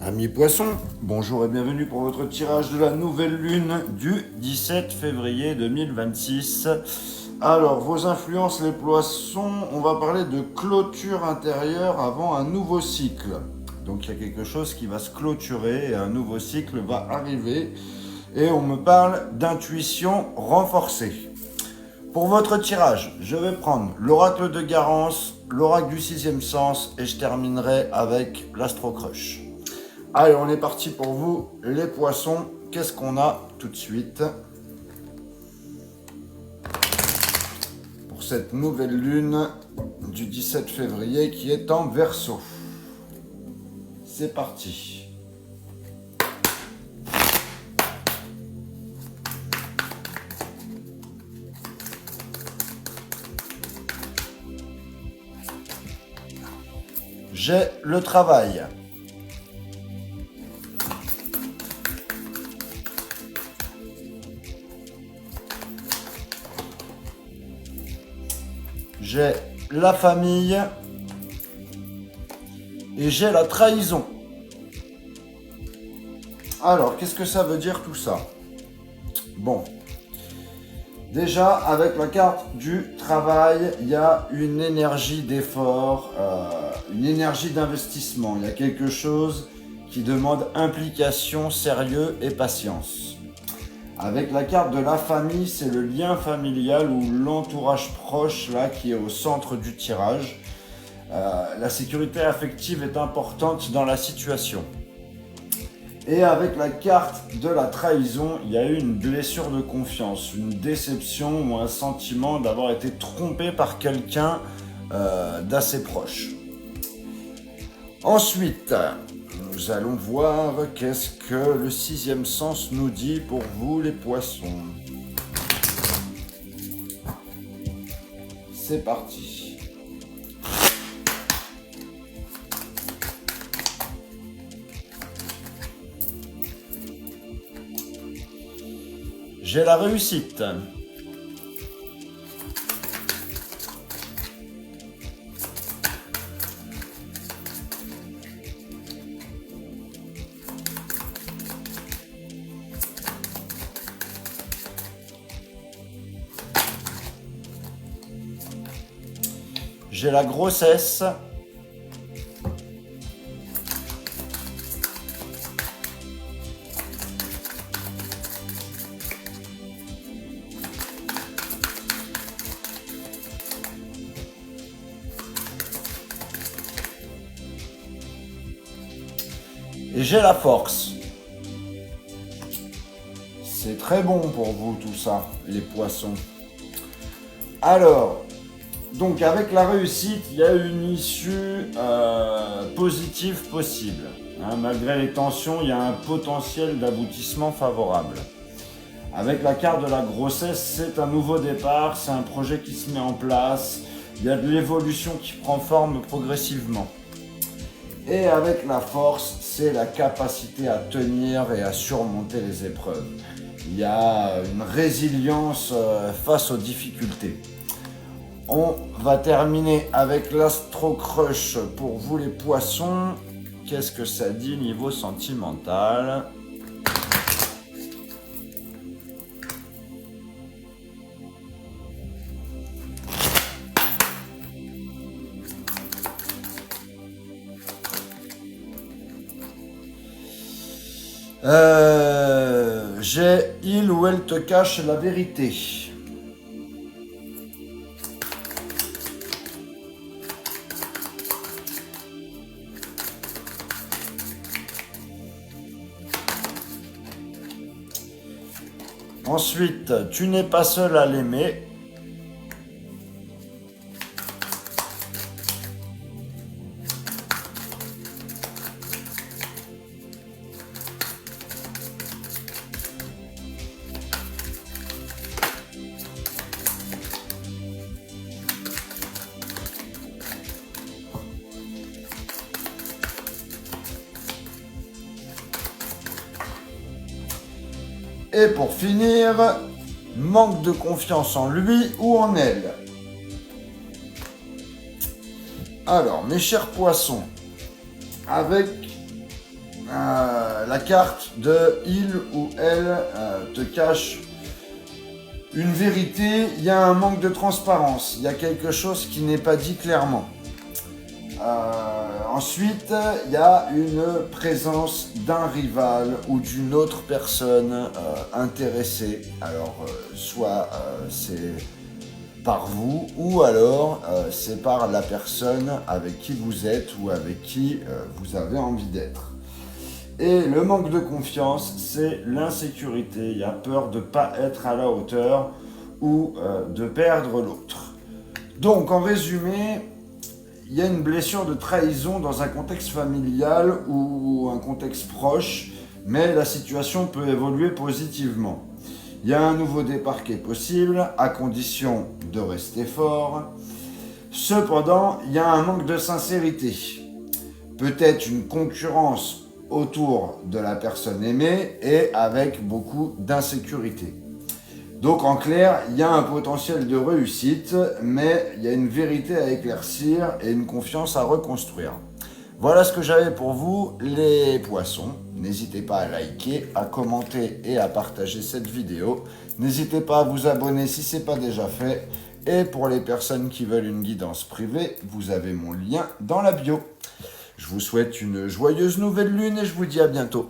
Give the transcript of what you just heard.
Amis poissons, bonjour et bienvenue pour votre tirage de la nouvelle lune du 17 février 2026. Alors, vos influences les poissons, on va parler de clôture intérieure avant un nouveau cycle. Donc il y a quelque chose qui va se clôturer et un nouveau cycle va arriver. Et on me parle d'intuition renforcée. Pour votre tirage, je vais prendre l'oracle de Garance, l'oracle du sixième sens et je terminerai avec l'astro-crush. Allez, on est parti pour vous, les poissons. Qu'est-ce qu'on a tout de suite pour cette nouvelle lune du 17 février qui est en Verseau? C'est parti. J'ai le travail. J'ai la famille et j'ai la trahison. Alors, qu'est-ce que ça veut dire tout ça? Bon, déjà, avec la carte du travail, il y a une énergie d'effort, une énergie d'investissement. Il y a quelque chose qui demande implication, sérieux et patience. Avec la carte de la famille, c'est le lien familial ou l'entourage proche là qui est au centre du tirage. La sécurité affective est importante dans la situation. Et avec la carte de la trahison, il y a eu une blessure de confiance, une déception ou un sentiment d'avoir été trompé par quelqu'un d'assez proche. Ensuite, nous allons voir qu'est-ce que le sixième sens nous dit pour vous les poissons. C'est parti. J'ai la réussite. J'ai la grossesse. Et j'ai la force. C'est très bon pour vous tout ça, les poissons. Alors, donc avec la réussite, il y a une issue positive possible. Hein, malgré les tensions, il y a un potentiel d'aboutissement favorable. Avec la carte de la grossesse, c'est un nouveau départ, c'est un projet qui se met en place, il y a de l'évolution qui prend forme progressivement. Et avec la force, c'est la capacité à tenir et à surmonter les épreuves. Il y a une résilience face aux difficultés. On va terminer avec l'astro-crush pour vous les poissons. Qu'est-ce que ça dit niveau sentimental? J'ai il ou elle te cache la vérité. Ensuite, tu n'es pas seul à l'aimer. Et pour finir, manque de confiance en lui ou en elle. Alors, mes chers poissons, avec la carte de il ou elle te cache une vérité, il y a un manque de transparence, il y a quelque chose qui n'est pas dit clairement. Ensuite, il y a une présence d'un rival ou d'une autre personne intéressée. Alors, soit c'est par vous, ou alors c'est par la personne avec qui vous êtes ou avec qui vous avez envie d'être. Et le manque de confiance, c'est l'insécurité. Il y a peur de ne pas être à la hauteur ou de perdre l'autre. Donc, en résumé, il y a une blessure de trahison dans un contexte familial ou un contexte proche, mais la situation peut évoluer positivement. Il y a un nouveau départ qui est possible, à condition de rester fort. Cependant, il y a un manque de sincérité. Peut-être une concurrence autour de la personne aimée et avec beaucoup d'insécurité. Donc en clair, il y a un potentiel de réussite, mais il y a une vérité à éclaircir et une confiance à reconstruire. Voilà ce que j'avais pour vous, les poissons. N'hésitez pas à liker, à commenter et à partager cette vidéo. N'hésitez pas à vous abonner si ce n'est pas déjà fait. Et pour les personnes qui veulent une guidance privée, vous avez mon lien dans la bio. Je vous souhaite une joyeuse nouvelle lune et je vous dis à bientôt.